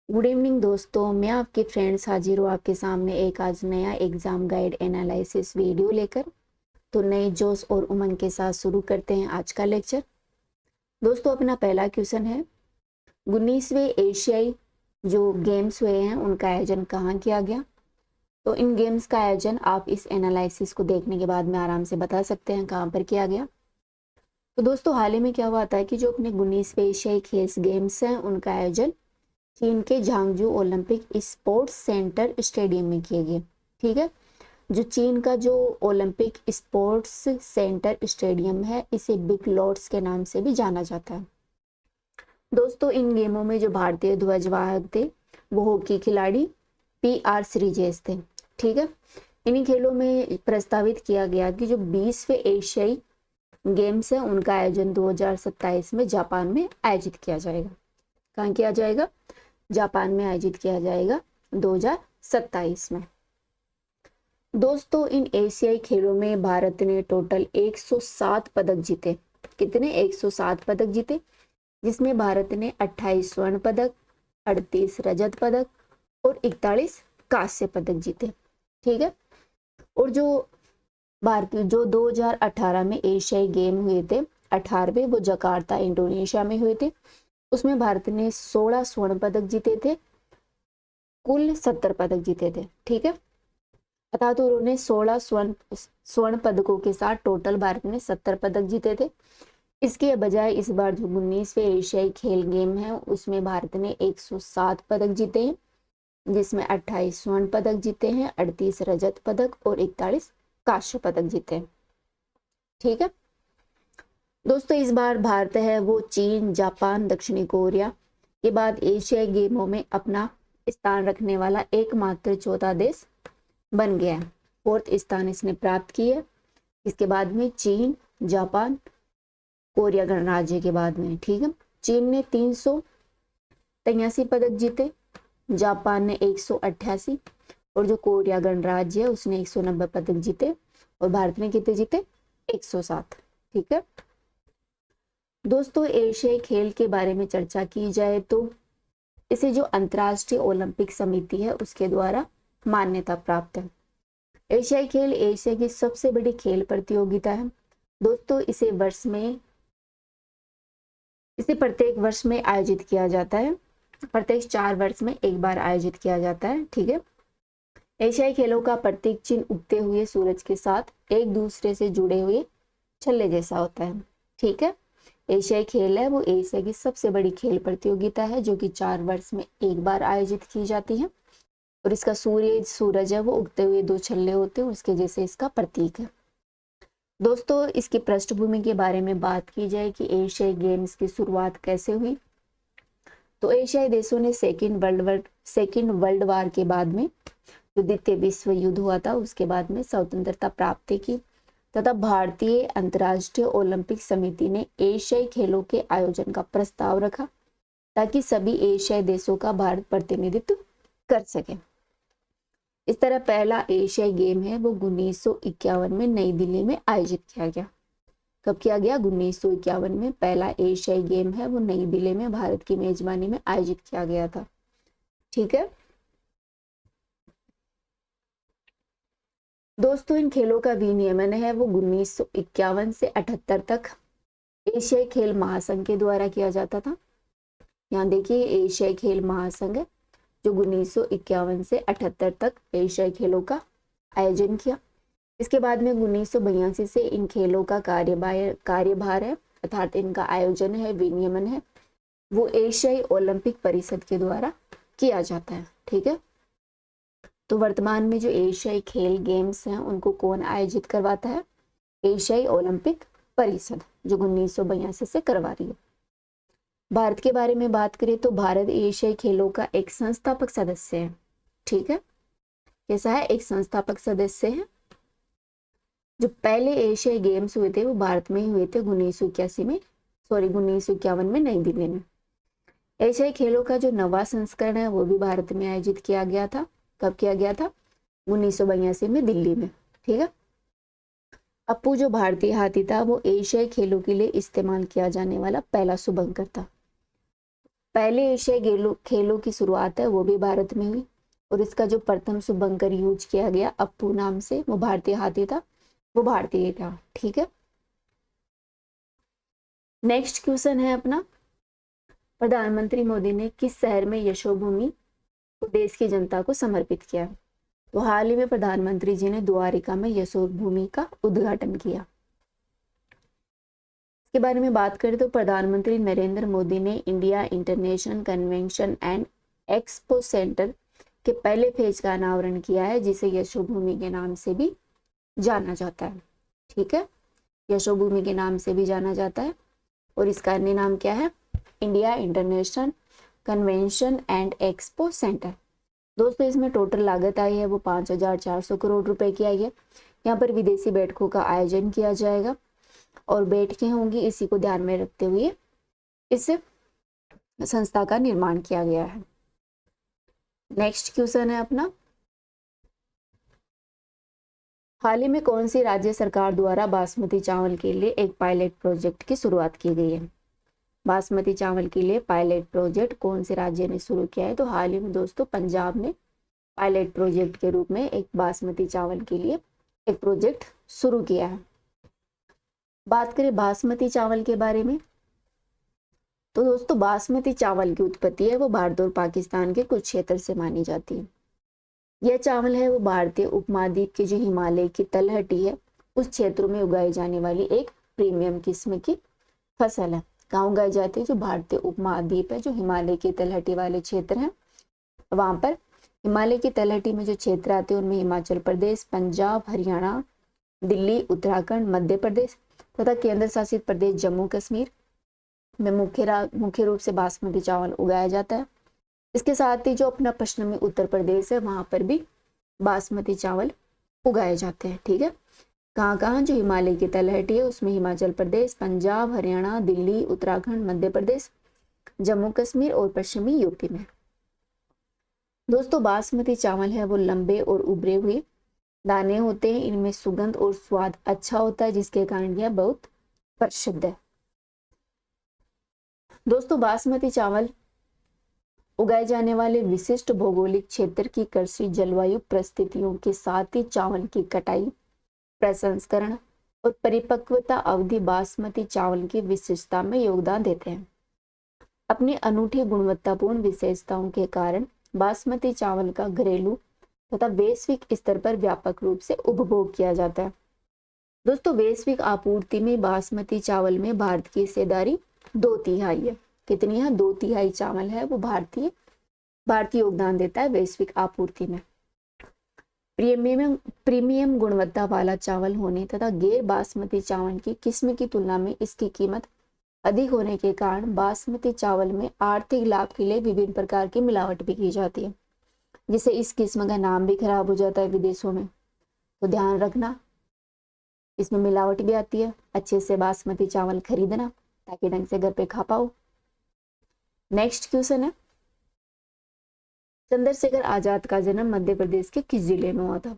Good evening दोस्तों, मैं आपकी फ्रेंड्स हाजिर हूँ आपके सामने एक आज नया एग्जाम गाइड एनालिसिस वीडियो लेकर। तो नए जोश और उमंग के साथ शुरू करते हैं आज का लेक्चर। दोस्तों, अपना पहला क्वेश्चन है, 19वें एशियाई जो गेम्स हुए हैं उनका आयोजन कहाँ किया गया। तो इन गेम्स का आयोजन आप इस एनालिसिस को देखने के बाद में आराम से बता सकते हैं कहाँ पर किया गया। तो दोस्तों, हाल ही में क्या हुआ था कि जो अपने 19वें एशियाई खेल गेम्स हैं उनका आयोजन चीन के झांगजू ओलंपिक स्पोर्ट्स सेंटर स्टेडियम में किए गए। ठीक है, जो चीन का जो ओलंपिक स्पोर्ट्स सेंटर स्टेडियम है इसे बिग लॉर्ड्स के नाम से भी जाना जाता है। दोस्तों, इन गेमों में जो भारतीय ध्वजवाहक थे वो हॉकी खिलाड़ी PR श्रीजेश थे। ठीक है, इन्हीं खेलों में प्रस्तावित किया गया कि जो 20वें एशियाई गेम्स है उनका आयोजन 2027 में जापान में आयोजित किया जाएगा। कहाँ किया जाएगा? जापान में आयोजित किया जाएगा 2027 में। दोस्तों, इन एशियाई खेलों में भारत ने टोटल 107 पदक जीते। कितने? 107 पदक जीते, जिसमें भारत ने 28 स्वर्ण पदक, 38 रजत पदक और 41 कांस्य पदक जीते। ठीक है, और जो भारतीय जो 2018 में एशियाई गेम हुए थे 18वें, वो जकार्ता इंडोनेशिया में हुए थे। उसमें भारत ने 16 स्वर्ण पदक जीते थे, कुल 70 पदक जीते थे। ठीक है, अर्थात उन्होंने 16 स्वर्ण पदकों के साथ टोटल भारत ने 70 पदक जीते थे। इसके बजाय इस बार जो 19वें एशियाई खेल गेम है उसमें भारत ने 107 पदक जीते हैं, जिसमें 28 स्वर्ण पदक जीते हैं, 38 रजत पदक और 41 कांस्य पदक जीते हैं। ठीक है दोस्तों, इस बार भारत है वो चीन, जापान, दक्षिणी कोरिया के बाद एशियाई गेमों में अपना स्थान रखने वाला एकमात्र चौथा देश बन गया है। 4th स्थान इसने प्राप्त किया। इसके बाद में चीन, जापान, कोरिया गणराज्य के बाद में। ठीक है, चीन ने 383 पदक जीते, जापान ने 188 और जो कोरिया गणराज्य है उसने 190 पदक जीते और भारत ने कितने जीते? 107। ठीक है दोस्तों, एशियाई खेल के बारे में चर्चा की जाए तो इसे जो अंतर्राष्ट्रीय ओलंपिक समिति है उसके द्वारा मान्यता प्राप्त है। एशियाई खेल एशिया की सबसे बड़ी खेल प्रतियोगिता है। दोस्तों, इसे प्रत्येक वर्ष में आयोजित किया जाता है। प्रत्येक 4 वर्ष में एक बार आयोजित किया जाता है। ठीक है, एशियाई खेलों का प्रतीक चिन्ह उगते हुए सूरज के साथ एक दूसरे से जुड़े हुए छल्ले जैसा होता है। ठीक है, एशियाई खेल है वो एशिया की सबसे बड़ी खेल प्रतियोगिता है जो कि 4 वर्ष में एक बार आयोजित की जाती है और इसका सूरज है वो उगते हुए 2 छल्ले होते हैं, उसके जैसे इसका प्रतीक है। दोस्तों, इसकी पृष्ठभूमि के बारे में बात की जाए कि एशियाई गेम्स की शुरुआत कैसे हुई, तो एशियाई देशों ने सेकेंड वर्ल्ड वार के बाद में जो द्वितीय विश्व युद्ध हुआ था उसके बाद में स्वतंत्रता प्राप्त की तथा भारतीय अंतर्राष्ट्रीय ओलंपिक समिति ने एशियाई खेलों के आयोजन का प्रस्ताव रखा ताकि सभी एशियाई देशों का भारत प्रतिनिधित्व कर सके। इस तरह पहला एशियाई गेम है वो 1951 में नई दिल्ली में आयोजित किया गया। कब किया गया? 1951 में पहला एशियाई गेम है वो नई दिल्ली में भारत की मेजबानी में आयोजित किया गया था। ठीक है दोस्तों, इन खेलों का विनियमन है वो 1951 से 78 तक एशियाई खेल महासंघ के द्वारा किया जाता था। यहाँ देखिए, एशियाई खेल महासंघ है जो 1951 से 78 तक एशियाई खेलों का आयोजन किया। इसके बाद में 1982 से इन खेलों का कार्यभार है अर्थात इनका आयोजन है, विनियमन है वो एशियाई ओलंपिक परिषद के द्वारा किया जाता है। ठीक है, तो वर्तमान में जो एशियाई खेल गेम्स हैं उनको कौन आयोजित करवाता है? एशियाई ओलंपिक परिषद, जो 1982 से करवा रही है। भारत के बारे में बात करें तो भारत एशियाई खेलों का एक संस्थापक सदस्य है। ठीक है, कैसा है? एक संस्थापक सदस्य है। जो पहले एशियाई गेम्स हुए थे वो भारत में ही हुए थे 1951 में नई दिल्ली में। एशियाई खेलों का जो नवा संस्करण है वो भी भारत में आयोजित किया गया था। कब किया गया था? 1982 में दिल्ली में। ठीक है, अप्पू जो भारतीय हाथी था वो एशियाई खेलों के लिए इस्तेमाल किया जाने वाला पहला शुभंकर था। पहले एशियाई खेलों की शुरुआत है वो भी भारत में हुई, और इसका जो प्रथम शुभंकर यूज किया गया अप्पू नाम से, वो भारतीय हाथी था, वो भारतीय था। ठीक है, नेक्स्ट क्वेश्चन है अपना, प्रधानमंत्री मोदी ने किस शहर में यशोभूमि को देश की जनता को समर्पित किया? तो हाल ही में प्रधानमंत्री जी ने द्वारिका में यशोभूमि का उद्घाटन किया। इसके बारे में बात करें तो प्रधानमंत्री नरेंद्र मोदी ने India international convention and expo centre के पहले फेज का अनावरण किया है, जिसे यशोभूमि के नाम से भी जाना जाता है। ठीक है, यशोभूमि के नाम से भी जाना जाता है, और इसका अन्य नाम क्या है? India international convention and expo centre. दोस्तों इसमें टोटल लागत आई है वो 5,400 करोड़ रुपए की आई है। यहाँ पर विदेशी बैठकों का आयोजन किया जाएगा और बैठकें होंगी, इसी को ध्यान में रखते हुए इस संस्था का निर्माण किया गया है। नेक्स्ट क्वेश्चन है अपना, हाल ही में कौन सी राज्य सरकार द्वारा बासमती चावल के लिए एक पायलट प्रोजेक्ट की शुरुआत की गई है? बासमती चावल के लिए पायलट प्रोजेक्ट कौन से राज्य ने शुरू किया है? तो हाल ही में दोस्तों पंजाब ने पायलट प्रोजेक्ट के रूप में एक बासमती चावल के लिए एक प्रोजेक्ट शुरू किया है। बात करें बासमती चावल के बारे में, तो दोस्तों बासमती चावल की उत्पत्ति है वो भारत और पाकिस्तान के कुछ क्षेत्र से मानी जाती है। यह चावल है वो भारतीय उपमहाद्वीप के जो हिमालय की तलहटी है उस क्षेत्रों में उगाई जाने वाली एक प्रीमियम किस्म की फसल है। कहाँ उगाई जाती है? जो भारतीय उपमहाद्वीप है, जो हिमालय की तलहटी वाले क्षेत्र हैं, वहां पर हिमालय की तलहटी में जो क्षेत्र आते हैं उनमें हिमाचल प्रदेश, पंजाब, हरियाणा, दिल्ली, उत्तराखंड, मध्य प्रदेश तथा केंद्र शासित प्रदेश जम्मू कश्मीर में मुख्य रूप से बासमती चावल उगाया जाता है। इसके साथ ही जो अपना पश्चिमी उत्तर प्रदेश है वहां पर भी बासमती चावल उगाए जाते हैं। ठीक है, कहाँ कहाँ? जो हिमालय की तलहटी है उसमें हिमाचल प्रदेश, पंजाब, हरियाणा, दिल्ली, उत्तराखंड, मध्य प्रदेश, जम्मू कश्मीर और पश्चिमी यूपी में। दोस्तों बासमती चावल है वो लंबे और उभरे हुए दाने होते हैं, इनमें सुगंध और स्वाद अच्छा होता है, जिसके कारण यह बहुत प्रसिद्ध है। दोस्तों बासमती चावल उगाए जाने वाले विशिष्ट भौगोलिक क्षेत्र की कृषि जलवायु परिस्थितियों के साथ ही चावल की कटाई, प्रसंस्करण और परिपक्वता अवधि बासमती चावल की विशेषता में योगदान देते हैं। अपनी अनूठी गुणवत्तापूर्ण विशेषताओं के कारण बासमती चावल का घरेलू तथा वैश्विक स्तर पर व्यापक रूप से उपभोग किया जाता है। दोस्तों वैश्विक आपूर्ति में बासमती चावल में भारत की हिस्सेदारी 2/3 है। कितनी है? 2/3 चावल है वो भारतीय योगदान देता है वैश्विक आपूर्ति में। प्रीमियम गुणवत्ता वाला चावल होने तथा गैर बासमती चावल की किस्म की तुलना में इसकी कीमत अधिक होने के कारण बासमती चावल में आर्थिक लाभ के लिए विभिन्न प्रकार की मिलावट भी की जाती है, जिससे इस किस्म का नाम भी खराब हो जाता है विदेशों में। तो ध्यान रखना, इसमें मिलावट भी आती है। अच्छे से बासमती चावल खरीदना ताकि ढंग से घर पे खा पाओ। नेक्स्ट क्वेश्चन है, चंद्रशेखर आजाद का जन्म मध्य प्रदेश के किस जिले में हुआ था?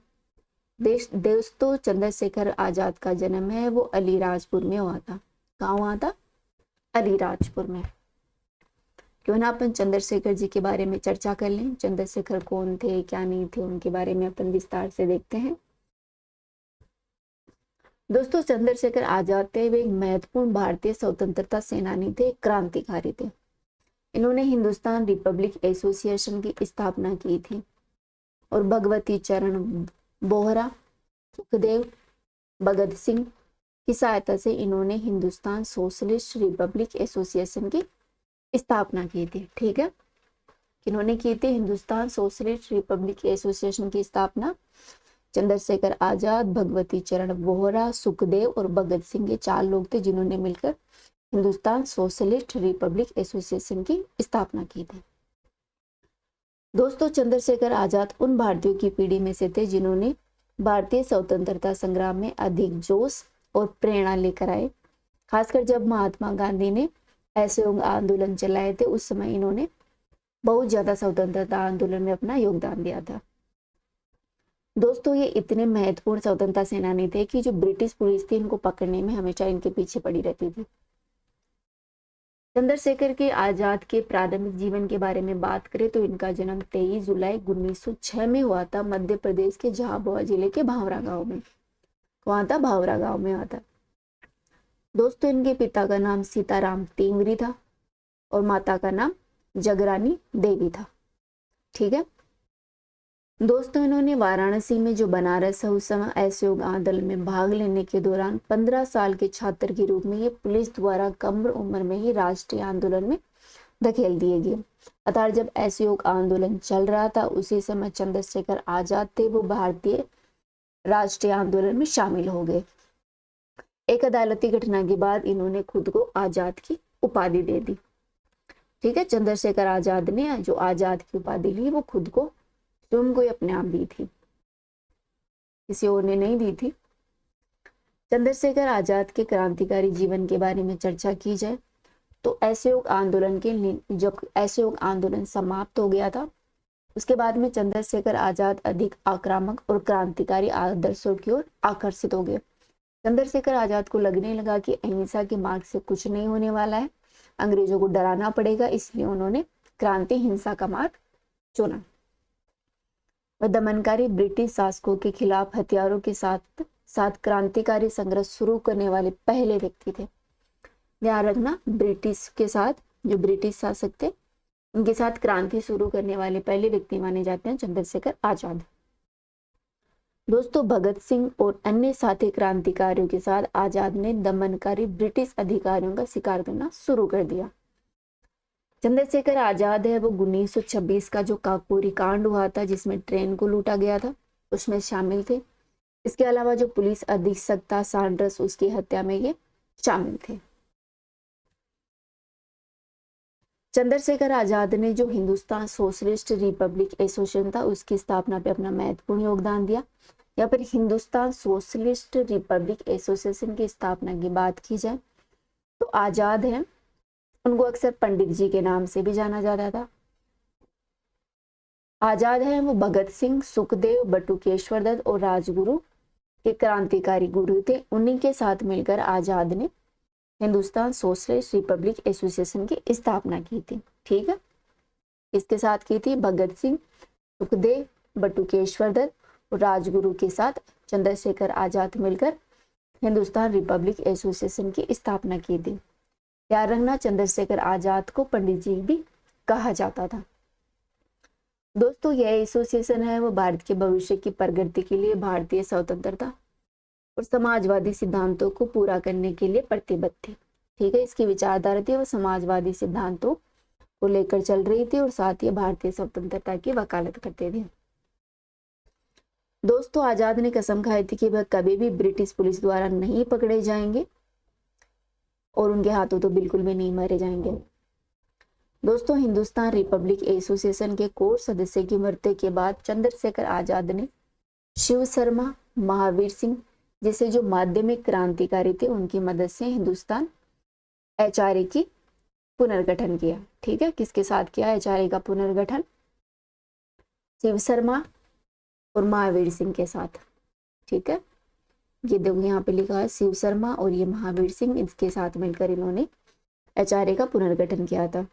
दोस्तों चंद्रशेखर आजाद का जन्म है वो अलीराजपुर में हुआ था। कहाँ हुआ था? अलीराजपुर में। क्यों ना अपन चंद्रशेखर जी के बारे में चर्चा कर लें। चंद्रशेखर कौन थे, क्या नहीं थे, उनके बारे में अपन विस्तार से देखते हैं। दोस्तों चंद्रशेखर आजाद थे वे एक महत्वपूर्ण भारतीय स्वतंत्रता सेनानी थे, क्रांतिकारी थे। इन्होंने हिंदुस्तान रिपब्लिक एसोसिएशन की स्थापना की थी और भगवती चरण बोहरा, सुखदेव, भगत सिंह की सहायता से इन्होंने हिंदुस्तान सोशलिस्ट रिपब्लिक एसोसिएशन की स्थापना की थी। ठीक है, इन्होंने की थी हिंदुस्तान सोशलिस्ट रिपब्लिक एसोसिएशन की स्थापना। चंद्रशेखर आजाद, भगवती चरण बोहरा, सुखदेव और भगत सिंह, ये 4 लोग थे जिन्होंने मिलकर हिंदुस्तान सोशलिस्ट रिपब्लिक एसोसिएशन की स्थापना की थी। दोस्तों चंद्रशेखर आजाद उन भारतीयों की पीढ़ी में से थे जिन्होंने भारतीय स्वतंत्रता संग्राम में अधिक जोश और प्रेरणा लेकर आए। खासकर जब महात्मा गांधी ने असहयोग आंदोलन चलाए थे उस समय इन्होंने बहुत ज्यादा स्वतंत्रता आंदोलन में अपना योगदान दिया था। दोस्तों ये इतने महत्वपूर्ण स्वतंत्रता सेनानी थे कि जो ब्रिटिश पुलिस थी इनको पकड़ने में हमेशा इनके पीछे पड़ी रहती थी। चंद्रशेखर के आजाद के प्रारंभिक जीवन के बारे में बात करें तो इनका जन्म 23 जुलाई 1906 में हुआ था, मध्य प्रदेश के झाबुआ जिले के भावरा गांव में। वहां था, भावरा गांव में आता। दोस्तों, इनके पिता का नाम सीताराम टेंगरी था और माता का नाम जगरानी देवी था। ठीक है दोस्तों, इन्होंने वाराणसी में जो बनारस है उस समय असहयोग आंदोलन में भाग लेने के दौरान 15 साल के छात्र के रूप में ये पुलिस द्वारा कम उम्र में ही राष्ट्रीय आंदोलन में धकेल दिए गए। अर्थात जब असहयोग आंदोलन चल रहा था उसी समय चंद्रशेखर आजाद थे, वो भारतीय राष्ट्रीय आंदोलन में शामिल हो गए। एक अदालती घटना के बाद इन्होंने खुद को आजाद की उपाधि दे दी। ठीक है, चंद्रशेखर आजाद ने जो आजाद की उपाधि ली वो खुद को स्वयं को अपने आप दी थी, किसी और ने नहीं दी थी। चंद्रशेखर आजाद के क्रांतिकारी जीवन के बारे में चर्चा की जाए तो असहयोग आंदोलन के जब असहयोग आंदोलन समाप्त हो गया था उसके बाद में चंद्रशेखर आजाद अधिक आक्रामक और क्रांतिकारी आदर्शों की ओर आकर्षित हो गए। चंद्रशेखर आजाद को लगने लगा कि अहिंसा के मार्ग से कुछ नहीं होने वाला है, अंग्रेजों को डराना पड़ेगा, इसलिए उन्होंने क्रांति हिंसा का मार्ग चुना। वह दमनकारी ब्रिटिश शासकों के खिलाफ हथियारों के साथ क्रांतिकारी संघर्ष शुरू करने वाले पहले व्यक्ति थे। ध्यान रखना, ब्रिटिश के साथ, जो ब्रिटिश शासक थे उनके साथ क्रांति शुरू करने वाले पहले व्यक्ति माने जाते हैं चंद्रशेखर आजाद। दोस्तों, भगत सिंह और अन्य साथी क्रांतिकारियों के साथ आजाद ने दमनकारी ब्रिटिश अधिकारियों का शिकार करना शुरू कर दिया। चंद्रशेखर आजाद है वो 1926 का जो काकोरी कांड हुआ था जिसमें ट्रेन को लूटा गया था उसमें शामिल थे। इसके अलावा जो पुलिस अधीक्षक था सैंडर्स, उसकी हत्या में ये शामिल थे। चंद्रशेखर आजाद ने जो हिंदुस्तान सोशलिस्ट रिपब्लिक एसोसिएशन था उसकी स्थापना पे अपना महत्वपूर्ण योगदान दिया। या फिर हिंदुस्तान सोशलिस्ट रिपब्लिक एसोसिएशन की स्थापना की बात की जाए तो आजाद है, उनको अक्सर पंडित जी के नाम से भी जाना जाता था। आजाद है वो भगत सिंह, सुखदेव, बटुकेश्वर दत्त और राजगुरु के क्रांतिकारी गुरु थे। उन्हीं के साथ मिलकर आजाद ने हिंदुस्तान सोशलिस्ट रिपब्लिक एसोसिएशन की स्थापना की थी। ठीक है, इसके साथ की थी भगत सिंह, सुखदेव, बटुकेश्वर दत्त और राजगुरु के साथ चंद्रशेखर आजाद मिलकर हिंदुस्तान रिपब्लिक एसोसिएशन की स्थापना की थी। याद रखना, चंद्रशेखर आजाद को पंडित जी भी कहा जाता था। दोस्तों, यह एसोसिएशन है वो भारत के भविष्य की प्रगति के लिए भारतीय स्वतंत्रता और समाजवादी सिद्धांतों को पूरा करने के लिए प्रतिबद्ध थी। ठीक है, इसकी विचारधारा थी वो समाजवादी सिद्धांतों को लेकर चल रही थी और साथ ही भारतीय स्वतंत्रता की वकालत करते थे। दोस्तों, आजाद ने कसम खाई थी कि वह कभी भी ब्रिटिश पुलिस द्वारा नहीं पकड़े जाएंगे और उनके हाथों तो बिल्कुल भी नहीं मारे जाएंगे। दोस्तों, हिंदुस्तान रिपब्लिक एसोसिएशन के कोर सदस्य की मृत्यु के बाद चंद्रशेखर आजाद ने शिव शर्मा, महावीर सिंह जैसे जो माध्यमिक क्रांतिकारी थे उनकी मदद से हिंदुस्तान एचआरए की पुनर्गठन किया। ठीक है, किसके साथ किया एचआरए का पुनर्गठन? शिव शर्मा और महावीर सिंह के साथ। ठीक है, ये देखो यहाँ पे लिखा है शिव शर्मा और ये महावीर सिंह, इसके साथ मिलकर इन्होंने एचआरए का पुनर्गठन किया था।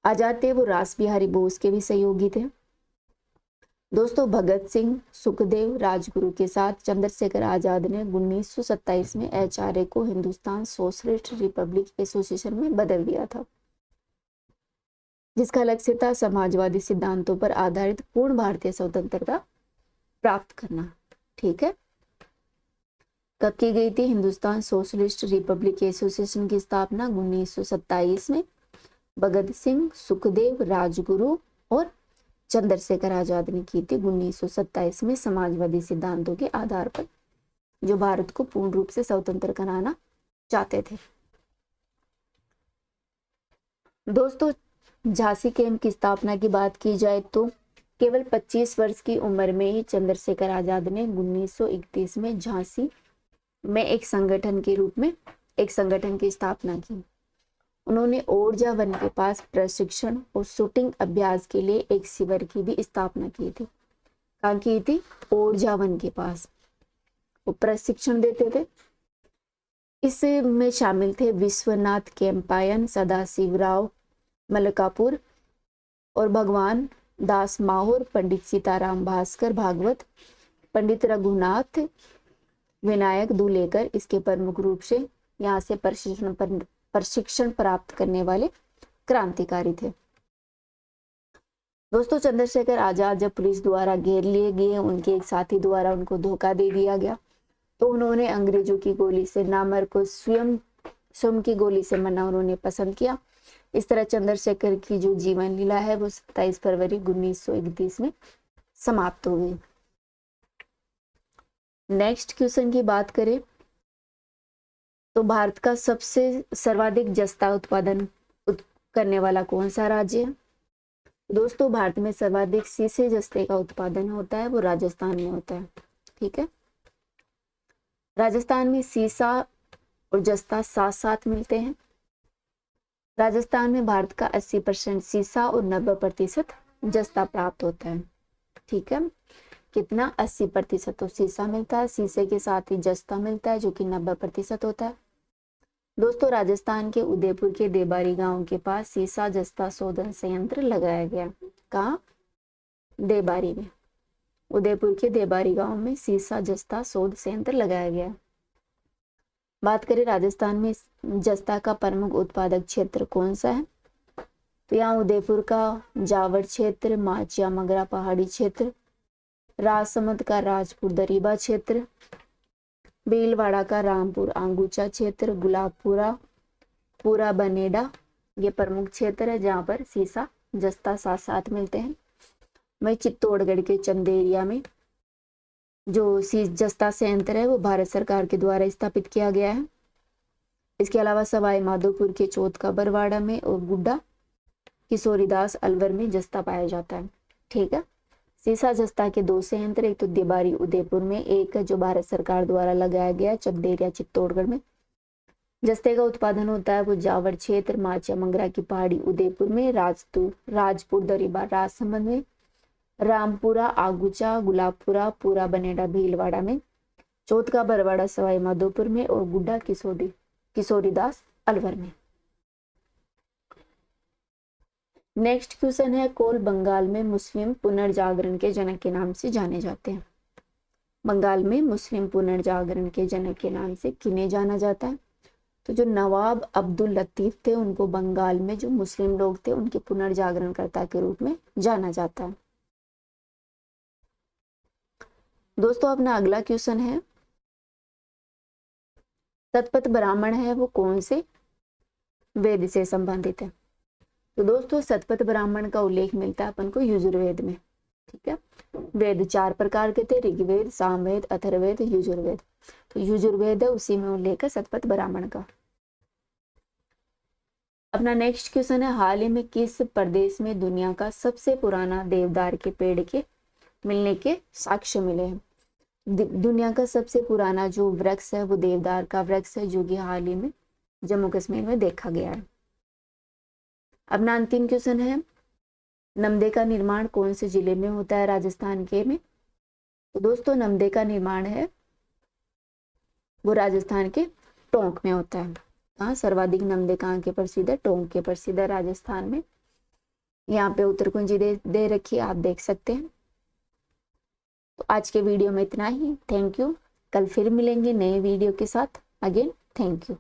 आजाद थे वो रास बिहारी बोस के भी सहयोगी थे। दोस्तों, भगत सिंह, सुखदेव, राजगुरु के साथ चंद्रशेखर आजाद ने 1927 में एचआरए को हिंदुस्तान सोशलिस्ट रिपब्लिक एसोसिएशन में बदल दिया था, जिसका लक्ष्य था समाजवादी सिद्धांतों पर आधारित पूर्ण भारतीय स्वतंत्रता प्राप्त करना। ठीक है, कब की गई थी हिंदुस्तान सोशलिस्ट रिपब्लिक एसोसिएशन की स्थापना? 1927 में भगत सिंह, सुखदेव, राजगुरु और चंद्रशेखर आजाद ने की थी 1927 में, समाजवादी सिद्धांतों के आधार पर जो भारत को पूर्ण रूप से स्वतंत्र कराना चाहते थे। दोस्तों, झांसी कैंप की स्थापना की बात की जाए तो केवल 25 वर्ष की उम्र में ही चंद्रशेखर आजाद ने 1931 में झांसी में एक संगठन के रूप में एक संगठन की स्थापना की। उन्होंने ओरछा वन के पास प्रशिक्षण और शूटिंग अभ्यास के लिए एक शिविर की भी स्थापना की थी। कहाँ की थी? ओरछा वन के पास। वो प्रशिक्षण देते थे इसमें शामिल थे विश्वनाथ केम्पायन, सदाशिवराव मलकापुर और भगवान दास माहौर, पंडित सीताराम भास्कर भागवत, पंडित रघुनाथ विनायक दुलेकर इसके प्रमुख रूप से यहाँ से प्रशिक्षण प्राप्त करने वाले क्रांतिकारी थे। दोस्तों, चंद्रशेखर आजाद जब पुलिस द्वारा घेर लिए गए, उनके एक साथी द्वारा उनको धोखा दे दिया गया, तो उन्होंने अंग्रेजों की गोली से ना मर को स्वयं की गोली से मरना उन्होंने पसंद किया। इस तरह चंद्रशेखर की जो जीवन लीला है वो 27 फरवरी 1931 में समाप्त हो गई। नेक्स्ट क्वेश्चन की बात करें तो भारत का सबसे सर्वाधिक जस्ता उत्पादन करने वाला कौन सा राज्य है? दोस्तों, भारत में सर्वाधिक सीसे जस्ते का उत्पादन होता है वो राजस्थान में होता है। ठीक है, राजस्थान में सीसा और जस्ता साथ साथ मिलते हैं। राजस्थान में भारत का 80% सीसा और 90% जस्ता प्राप्त होता है। ठीक है, कितना? 80% तो सीसा मिलता है, सीसे के साथ ही जस्ता मिलता है जो कि 90% होता है। दोस्तों, राजस्थान के उदयपुर के देबारी गांव के पास सीसा जस्ता शोधन संयंत्र लगाया गया। कहाँ? देबारी में। उदयपुर के देबारी गांव में सीसा जस्ता शोध संयंत्र लगाया गया। बात करें राजस्थान में जस्ता का प्रमुख उत्पादक क्षेत्र कौन सा है? तो यहाँ उदयपुर का जावड़ क्षेत्र, माचिया मगरा पहाड़ी क्षेत्र, राजसमंद का राजपुर दरीबा क्षेत्र, भीलवाड़ा का रामपुर आंगूचा क्षेत्र, गुलाबपुरा पूरा बनेडा ये प्रमुख क्षेत्र है जहाँ पर सीसा जस्ता साथ साथ मिलते हैं। वही चित्तौड़गढ़ के चंदेरिया में जो जस्ता संयंत्र है वो भारत सरकार के द्वारा स्थापित किया गया है। इसके अलावा सवाई माधोपुर के चौथ का बरवाड़ा में और गुड्डा किशोरीदास अलवर में जस्ता पाया जाता है। ठीक है, सीसा जस्ता के 2 संयंत्र, एक तो देबारी उदयपुर में, एक जो भारत सरकार द्वारा लगाया गया चंदेरिया चित्तौड़गढ़ में। जस्ते का उत्पादन होता है वो जावड़ क्षेत्र, माचिया मंगरा की पहाड़ी उदयपुर में, राजपुर दरीबा राजसमंद में, रामपुरा आगुचा गुलाबपुरा पूरा बनेडा भीलवाड़ा में, चौथ का बरवाड़ा सवाई माधोपुर में और गुड्डा किशोरीदास अलवर में। नेक्स्ट क्वेश्चन है, कोल बंगाल में मुस्लिम पुनर्जागरण के जनक के नाम से जाने जाते हैं। बंगाल में मुस्लिम पुनर्जागरण के जनक के नाम से किन्हें जाना जाता है? तो जो नवाब अब्दुल लतीफ थे उनको बंगाल में जो मुस्लिम लोग थे उनके पुनर्जागरणकर्ता के रूप में जाना जाता है। दोस्तों, अपना अगला क्वेश्चन है, शतपथ ब्राह्मण है वो कौन से वेद से संबंधित है? तो दोस्तों, शतपथ ब्राह्मण का उल्लेख मिलता है अपन को यजुर्वेद में। ठीक है, वेद 4 प्रकार के थे, ऋग्वेद, सामवेद, अथर्ववेद, यजुर्वेद। तो यजुर्वेद है उसी में उल्लेख है शतपथ ब्राह्मण का। अपना नेक्स्ट क्वेश्चन है, हाल ही में किस प्रदेश में दुनिया का सबसे पुराना देवदार के पेड़ के मिलने के साक्ष्य मिले हैं? दुनिया का सबसे पुराना जो वृक्ष है वो देवदार का वृक्ष है जो कि हाल ही में जम्मू कश्मीर में देखा गया है। अपना अंतिम क्वेश्चन है, नमदे का निर्माण कौन से जिले में होता है राजस्थान के में? तो दोस्तों, नमदे का निर्माण है वो राजस्थान के टोंक में होता है। कहाँ? सर्वाधिक नमदे कहाँ के प्रसिद्ध है? टोंक के प्रसिद्ध है राजस्थान में। यहाँ पे उत्तरकुंजी दे रखी है, आप देख सकते हैं। तो आज के वीडियो में इतना ही। Thank you. कल फिर मिलेंगे नए वीडियो के साथ। Again thank you.